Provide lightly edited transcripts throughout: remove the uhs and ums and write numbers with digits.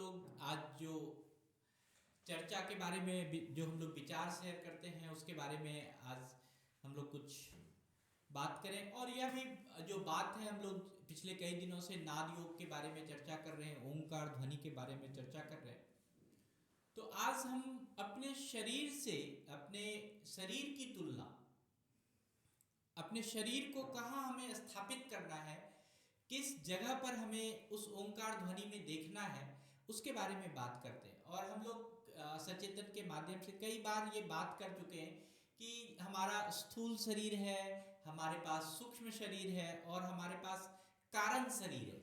लोग आज जो चर्चा के बारे में जो हम लोग विचार शेयर करते हैं उसके बारे में आज हम लोग कुछ बात करें। और यह भी जो बात है, हम लोग पिछले कई दिनों से नाद योग के बारे में चर्चा कर रहे हैं, ओंकार ध्वनि के बारे में चर्चा कर रहे हैं। तो आज हम अपने शरीर से, अपने शरीर की तुलना, अपने शरीर को कहाँ हमें स्थापित करना है, किस जगह पर हमें उस ओंकार ध्वनि में देखना है, उसके बारे में बात करते हैं। और हम लोग सचेतन के माध्यम से कई बार ये बात कर चुके हैं कि हमारा स्थूल शरीर है, हमारे पास सूक्ष्म शरीर है और हमारे पास कारण शरीर है।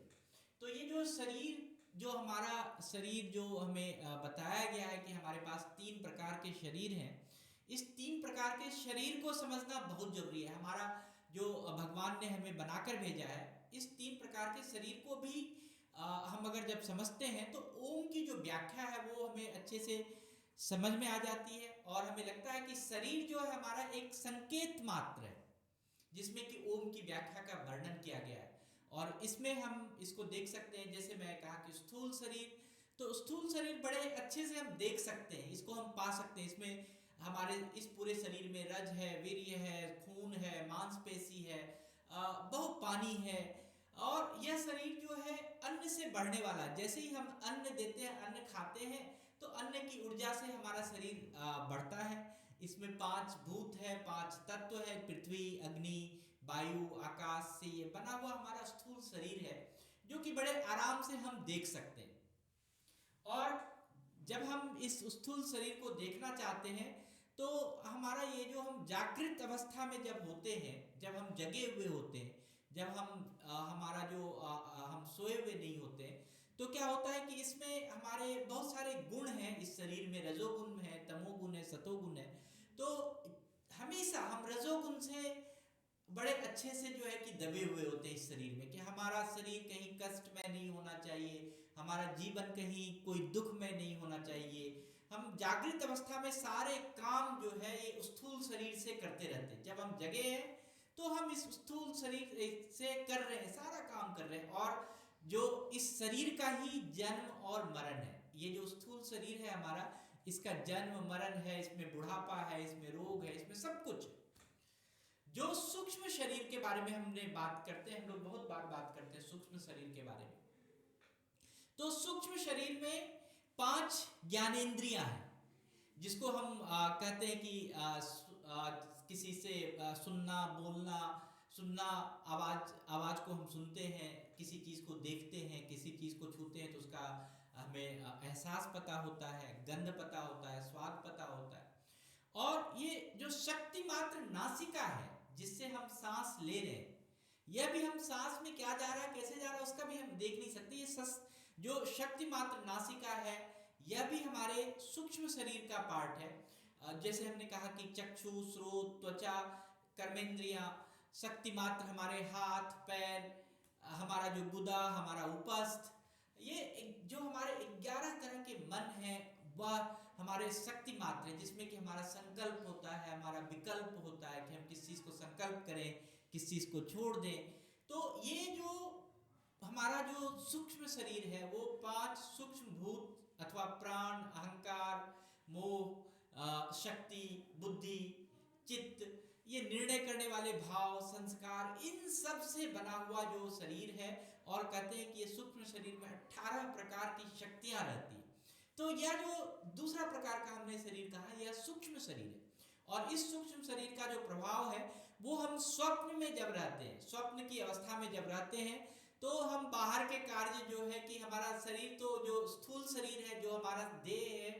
तो ये जो शरीर, जो हमारा शरीर जो हमें बताया गया है कि हमारे पास 3 प्रकार के शरीर हैं, इस 3 प्रकार के शरीर को समझना बहुत जरूरी है। हमारा जो भगवान ने हमें बनाकर भेजा है, इस 3 प्रकार के शरीर को भी हम अगर जब समझते हैं तो ओम की जो व्याख्या है वो हमें अच्छे से समझ में आ जाती है। और हमें लगता है कि शरीर जो है हमारा एक संकेत मात्र है जिसमें कि ओम की व्याख्या का वर्णन किया गया है। और इसमें हम इसको देख सकते हैं, जैसे मैं कहा कि स्थूल शरीर, तो स्थूल शरीर बड़े अच्छे से हम देख सकते हैं, इसको हम पा सकते हैं। इसमें हमारे इस पूरे शरीर में रज है, वीर्य है, खून है, मांसपेशी है, बहुत पानी है। और यह शरीर जो है अन्न से बढ़ने वाला है। जैसे ही हम अन्न देते हैं, अन्न खाते हैं, तो अन्न की ऊर्जा से हमारा शरीर बढ़ता है। इसमें 5 भूत है, 5 तत्व है, पृथ्वी, अग्नि, वायु, आकाश से ये बना हुआ हमारा स्थूल शरीर है, जो कि बड़े आराम से हम देख सकते हैं। और जब हम इस स्थूल शरीर को देखना चाहते हैं तो हमारा ये जो हम जागृत अवस्था में जब होते हैं, जब हम जगे हुए होते हैं, जब हम हमारा जो हम सोए हुए नहीं होते, तो क्या होता है कि इसमें हमारे बहुत सारे गुण हैं इस शरीर में। रजोगुण है, तमोगुण है, सतोगुण है। तो हमेशा हम रजोगुण से बड़े अच्छे से जो है कि दबे हुए होते हैं इस शरीर में, कि हमारा शरीर कहीं कष्ट में नहीं होना चाहिए, हमारा जीवन कहीं कोई दुख में नहीं होना चाहिए। हम जागृत अवस्था में सारे काम जो है ये स्थूल शरीर से करते रहते हैं। जब हम जगे हैं तो हम इस स्थूल शरीर से कर रहे हैं, सारा काम कर रहे हैं। और जो इस शरीर का ही जन्म और मरण है, ये जो स्थूल शरीर है हमारा, इसका जन्म मरण है, इसमें बुढ़ापा है, इसमें रोग है, इसमें सब कुछ। जो सूक्ष्म शरीर के बारे में हमने बात करते हैं, हम लोग बहुत बार बात करते हैं सूक्ष्म शरीर के बारे में। तो सूक्ष्म शरीर में 5 ज्ञानेंद्रियां हैं, जिसको हम कहते हैं कि किसी से सुनना, बोलना, सुनना, आवाज को हम सुनते हैं, किसी चीज को देखते हैं, किसी चीज को छूते हैं तो उसका हमें एहसास पता होता है, गंध पता होता है, स्वाद पता होता है। और ये जो शक्ति मात्र नासिका है जिससे हम सांस ले रहे हैं, यह भी हम सांस में क्या जा रहा है, कैसे जा रहा है, उसका भी हम देख नहीं सकते। ये जो शक्ति मात्र नासिका है, यह भी हमारे सूक्ष्म शरीर का पार्ट है। जैसे हमने कहा कि चक्षु, श्रोत, त्वचा, कर्मेंद्रियां, शक्ति मात्र हमारे हाथ, पैर, हमारा जो गुदा, हमारा उपस्थ, ये जो हमारे 11 तरह के मन हैं वह हमारे शक्ति मात्र है, जिसमें कि हमारा संकल्प होता है, हमारा विकल्प होता है कि हम किस चीज को संकल्प करें, किस चीज को छोड़ दें। तो ये जो हमारा जो सूक्ष्म शरीर है वो 5 सूक्ष्म भूत अथवा प्राण, अहंकार, मोह, शक्ति, बुद्धि, चित्त, ये निर्णय करने वाले भाव, संस्कार, इन सब से बना हुआ जो शरीर है। और कहते हैं कि ये सूक्ष्म शरीर में 18 प्रकार की शक्तियां रहती हैं। तो यह जो दूसरा प्रकार का हमने शरीर कहा, यह सूक्ष्म शरीर है। और इस सूक्ष्म शरीर का जो प्रभाव है वो हम स्वप्न में जब रहते हैं, स्वप्न की अवस्था में जब रहते हैं, तो हम बाहर के कार्य जो है कि हमारा शरीर, तो जो स्थूल शरीर है, जो हमारा देह है,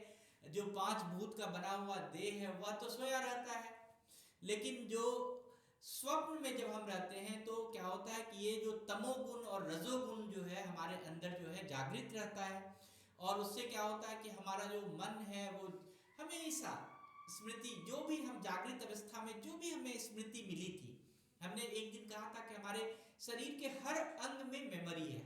जो 5 भूत का बना हुआ देह है, वह तो सोया रहता है। लेकिन जो स्वप्न में जब हम रहते हैं तो क्या होता है कि ये जो तमोगुण और रजोगुण जो है हमारे अंदर जो है जागृत रहता है। और उससे क्या होता है कि हमारा जो मन है वो हमेशा स्मृति, जो भी हम जागृत अवस्था में जो भी हमें स्मृति मिली थी, हमने एक दिन कहा था कि हमारे शरीर के हर अंग में मेमोरी है,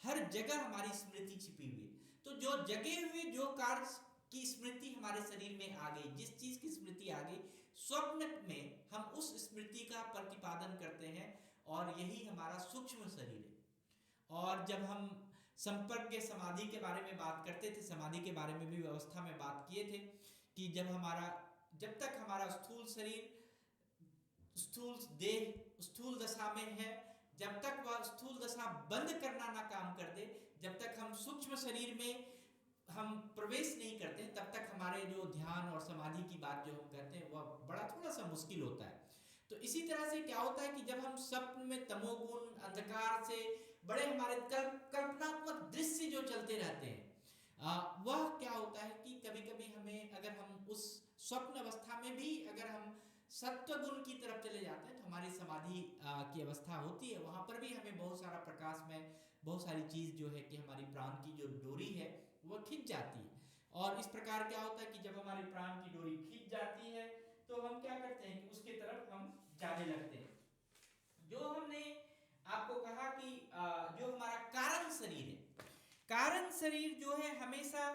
हर जगह हमारी स्मृति छिपी हुई है। तो जो जगे हुए जो कार्य की स्मृति हमारे शरीर में आ गई, जिस चीज की स्मृति आ गई, स्वप्न में हम उस स्मृति का प्रतिपादन करते हैं। और यही हमारा सूक्ष्म शरीर है। और जब हम संपर्क समाधि के बारे में बात करते थे, समाधि के बारे में भी व्यवस्था में बात किए थे कि जब तक हमारा स्थूल शरीर, स्थूल देह स्थूल दशा में है, जब तक वह स्थूल दशा बंद करना ना काम कर दे, जब तक हम सूक्ष्म शरीर में हम प्रवेश नहीं करते, तब तक हमारे जो ध्यान और समाधि की बात जो हम करते हैं वह बड़ा थोड़ा सा मुश्किल होता है। तो इसी तरह से क्या होता है कि जब हम स्वप्न में तमोगुण अंधकार से बड़े हमारे कल्पनात्मक दृश्य जो चलते रहते हैं, वह क्या होता है कि कभी कभी हमें, अगर हम उस स्वप्न अवस्था में भी अगर हम सत्व गुण की तरफ चले जाते हैं तो हमारी समाधि की अवस्था होती है, वहां पर भी हमें बहुत सारा प्रकाश में बहुत सारी चीज जो है कि हमारी प्राण की जो डोरी है वह खिंच जाती है। और इस प्रकार क्या होता है कि जब हमारी प्राण की डोरी खिंच जाती है तो हम क्या करते हैं कि उसके तरफ हम जाने लगते हैं। जो हमने आपको कहा कि जो हमारा कारण शरीर है, कारण शरीर जो है हमेशा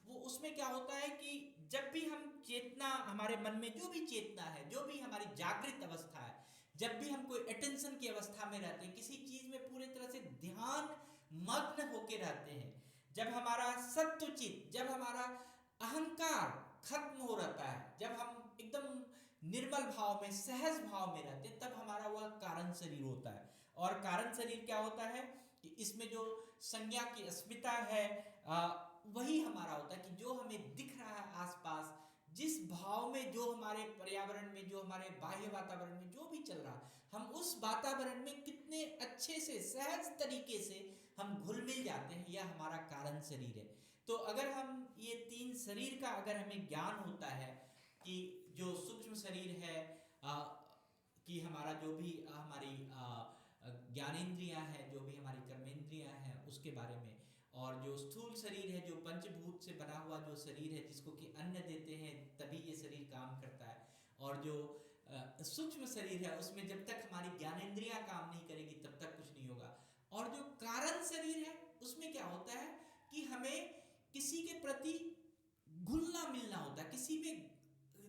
वो, उसमें क्या होता है कि जब भी हम चेतना, हमारे मन में जो भी चेतना है, जो भी हमारी जागृत अवस्था है, जब भी हम कोई अटेंशन की अवस्था में रहते हैं, किसी चीज में पूरे तरह से ध्यान मग्न होके रहते हैं, जब हमारा सत्वचित, जब हमारा अहंकार खत्म हो रहता है, जब हम एकदम निर्मल भाव में, सहज भाव में रहते हैं, तब हमारा वह कारण शरीर होता है। और कारण शरीर क्या होता है कि इसमें जो संज्ञा की अस्मिता है वही हमारा होता है कि जो हमें दिख रहा है आसपास, जिस भाव में, जो हमारे पर्यावरण में, जो हमारे बाह्य वातावरण में जो भी चल रहा, हम उस वातावरण में कितने अच्छे से सहज तरीके से हम घुल मिल जाते हैं, यह हमारा कारण शरीर है। तो अगर हम ये तीन शरीर का अगर हमें ज्ञान होता है कि जो सूक्ष्म शरीर है, कि हमारा जो भी हमारी ज्ञानेंद्रियां हैं, जो भी हमारी कर्मेंद्रियां हैं उसके बारे में, और जो स्थूल शरीर है, जो पंचभूत से बना हुआ जो शरीर है, जिसको कि अन्न देते हैं तभी ये शरीर काम करता है, और जो सूक्ष्म शरीर है उसमें जब तक हमारी ज्ञानेंद्रियां काम नहीं करेगी तब तक कुछ नहीं होगा। और जो कारण शरीर है उसमें क्या होता है कि हमें किसी के प्रति घुलना मिलना होता है, किसी में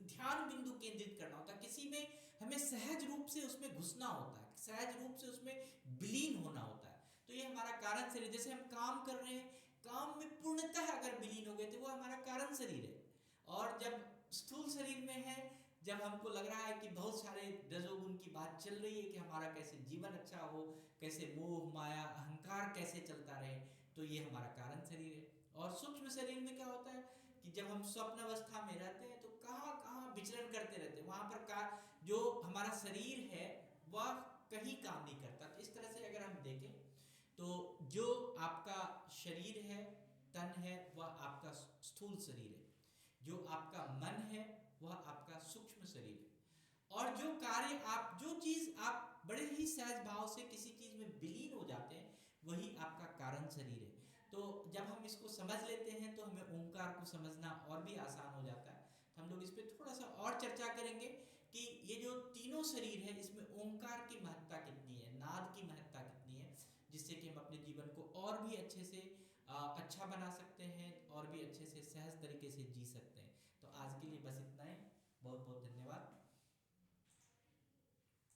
ध्यान बिंदु केंद्रित करना होता है, किसी में हमें सहज रूप से उसमें घुसना होता है, सहज रूप से उसमें विलीन होना होता है। तो ये हमारा कारण शरीर, जैसे हम काम कर रहे हैं, काम में पूर्णतः अगर विलीन हो गए तो वो हमारा कारण शरीर है। और जब स्थूल शरीर में है, जब हमको लग रहा है कि बहुत सारे रजोगुण की बात चल रही है कि हमारा कैसे जीवन अच्छा हो, कैसे मोह माया अहंकार कैसे चलता रहे, तो ये हमारा कारण शरीर है। और सूक्ष्म शरीर में क्या होता है कि जब हम स्वप्न अवस्था में रहते हैं तो कहाँ कहाँ विचरण करते रहते हैं, वहां पर जो हमारा शरीर है वह कहीं काम नहीं करता। तो इस तरह से अगर हम देखें तो जो आपका शरीर है, तन है, वह आपका स्थूल शरीर है, जो आपका मन है वह आपका सूक्ष्म शरीर है, और जो कार्य आप, जो चीज आप बड़े ही सहज भाव से किसी चीज में विलीन हो जाते हैं वही आपका कारण शरीर है। तो जब हम इसको समझ लेते हैं तो हमें ओंकार को समझना और भी आसान हो जाता है। तो हम लोग इस पर थोड़ा सा और चर्चा करेंगे कि ये जो तीनों शरीर है इसमें ओंकार की महत्ता कितनी है, नाद की महत्ता कितनी है, जिससे कि हम अपने जीवन को और भी अच्छे से अच्छा बना सकते हैं और भी अच्छे से सहज तरीके